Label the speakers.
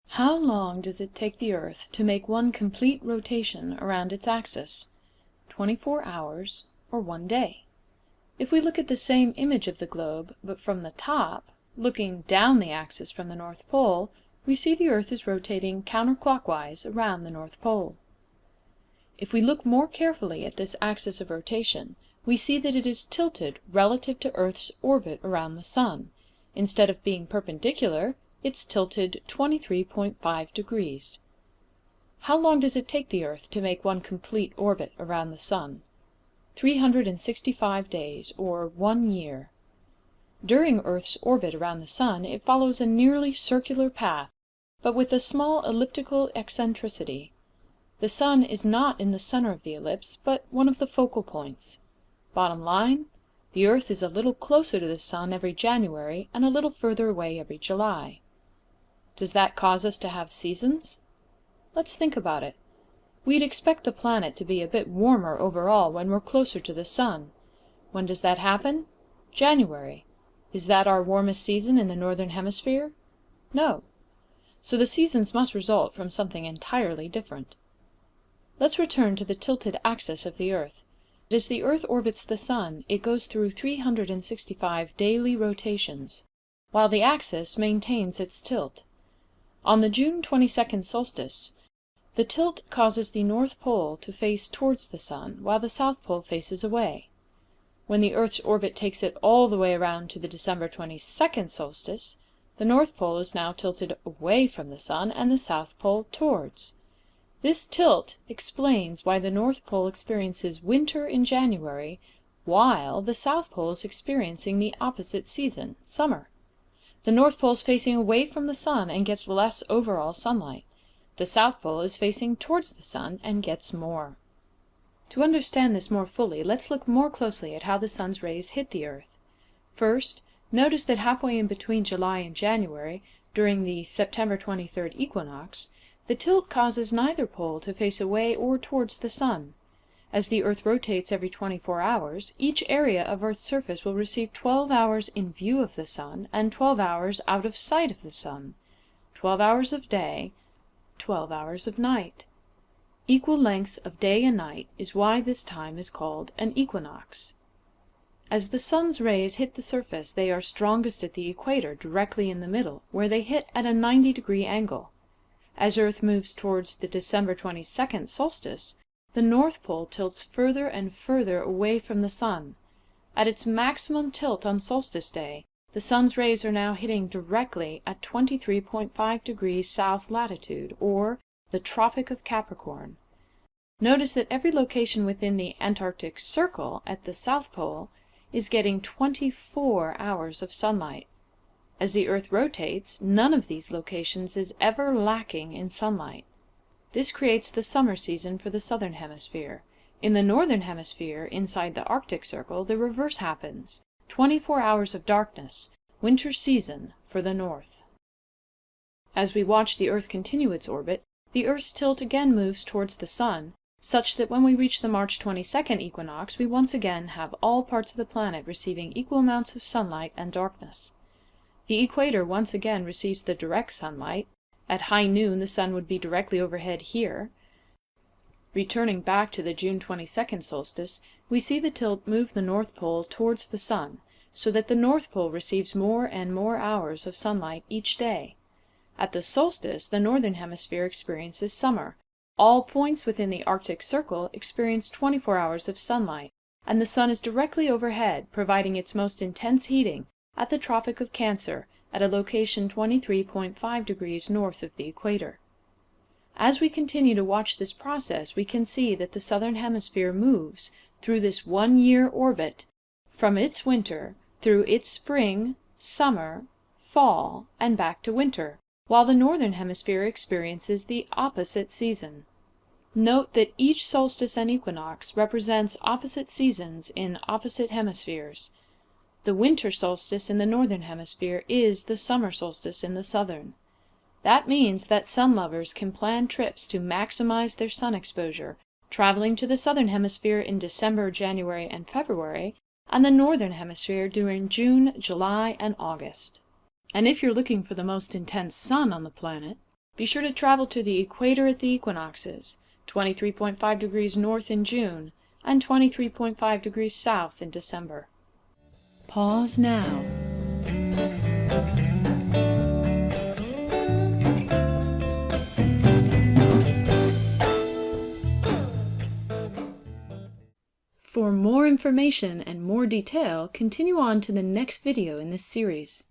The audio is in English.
Speaker 1: How long does it take the Earth to make one complete rotation around its axis? 24 hours or 1 day? If we look at the same image of the globe, but from the top, looking down the axis from the North Pole, we see the Earth is rotating counterclockwise around the North Pole. If we look more carefully at this axis of rotation, we see that it is tilted relative to Earth's orbit around the Sun. Instead of being perpendicular, it's tilted 23.5 degrees. How long does it take the Earth to make one complete orbit around the Sun? 365 days, or 1 year. During Earth's orbit around the Sun, it follows a nearly circular path, but with a small elliptical eccentricity. The Sun is not in the center of the ellipse, but one of the focal points. Bottom line, the Earth is a little closer to the Sun every January and a little further away every July. Does that cause us to have seasons? Let's think about it. We'd expect the planet to be a bit warmer overall when we're closer to the Sun. When does that happen? January. Is that our warmest season in the Northern Hemisphere? No. So the seasons must result from something entirely different. Let's return to the tilted axis of the Earth. As the Earth orbits the Sun, it goes through 365 daily rotations, while the axis maintains its tilt. On the June 22nd solstice, the tilt causes the North Pole to face towards the Sun, while the South Pole faces away. When the Earth's orbit takes it all the way around to the December 22nd solstice, the North Pole is now tilted away from the Sun and the South Pole towards. This tilt explains why the North Pole experiences winter in January, while the South Pole is experiencing the opposite season, summer. The North Pole is facing away from the Sun and gets less overall sunlight. The South Pole is facing towards the Sun and gets more. To understand this more fully, let's look more closely at how the Sun's rays hit the Earth. First, notice that halfway in between July and January, during the September 23rd equinox, the tilt causes neither pole to face away or towards the Sun. As the Earth rotates every 24 hours, each area of Earth's surface will receive 12 hours in view of the Sun and 12 hours out of sight of the Sun. 12 hours of day, 12 hours of night. Equal lengths of day and night is why this time is called an equinox. As the Sun's rays hit the surface, they are strongest at the equator, directly in the middle, where they hit at a 90-degree angle. As Earth moves towards the December 22nd solstice, the North Pole tilts further and further away from the Sun. At its maximum tilt on solstice day, the Sun's rays are now hitting directly at 23.5 degrees south latitude, or the Tropic of Capricorn. Notice that every location within the Antarctic Circle at the South Pole is getting 24 hours of sunlight. As the Earth rotates, none of these locations is ever lacking in sunlight. This creates the summer season for the Southern Hemisphere. In the Northern Hemisphere, inside the Arctic Circle, the reverse happens. 24 hours of darkness, winter season for the North. As we watch the Earth continue its orbit, the Earth's tilt again moves towards the Sun, such that when we reach the March 22nd equinox, we once again have all parts of the planet receiving equal amounts of sunlight and darkness. The equator once again receives the direct sunlight. At high noon, the Sun would be directly overhead here. Returning back to the June 22nd solstice, we see the tilt move the North Pole towards the Sun, so that the North Pole receives more and more hours of sunlight each day. At the solstice, the Northern Hemisphere experiences summer. All points within the Arctic Circle experience 24 hours of sunlight, and the Sun is directly overhead, providing its most intense heating at the Tropic of Cancer, at a location 23.5 degrees north of the equator. As we continue to watch this process, we can see that the Southern Hemisphere moves through this 1-year orbit from its winter through its spring, summer, fall, and back to winter, while the Northern Hemisphere experiences the opposite season. Note that each solstice and equinox represents opposite seasons in opposite hemispheres. The winter solstice in the Northern Hemisphere is the summer solstice in the Southern. That means that sun lovers can plan trips to maximize their sun exposure, traveling to the Southern Hemisphere in December, January, and February, and the Northern Hemisphere during June, July, and August. And if you're looking for the most intense sun on the planet, be sure to travel to the equator at the equinoxes, 23.5 degrees north in June and 23.5 degrees south in December. Pause now. For more information and more detail, continue on to the next video in this series.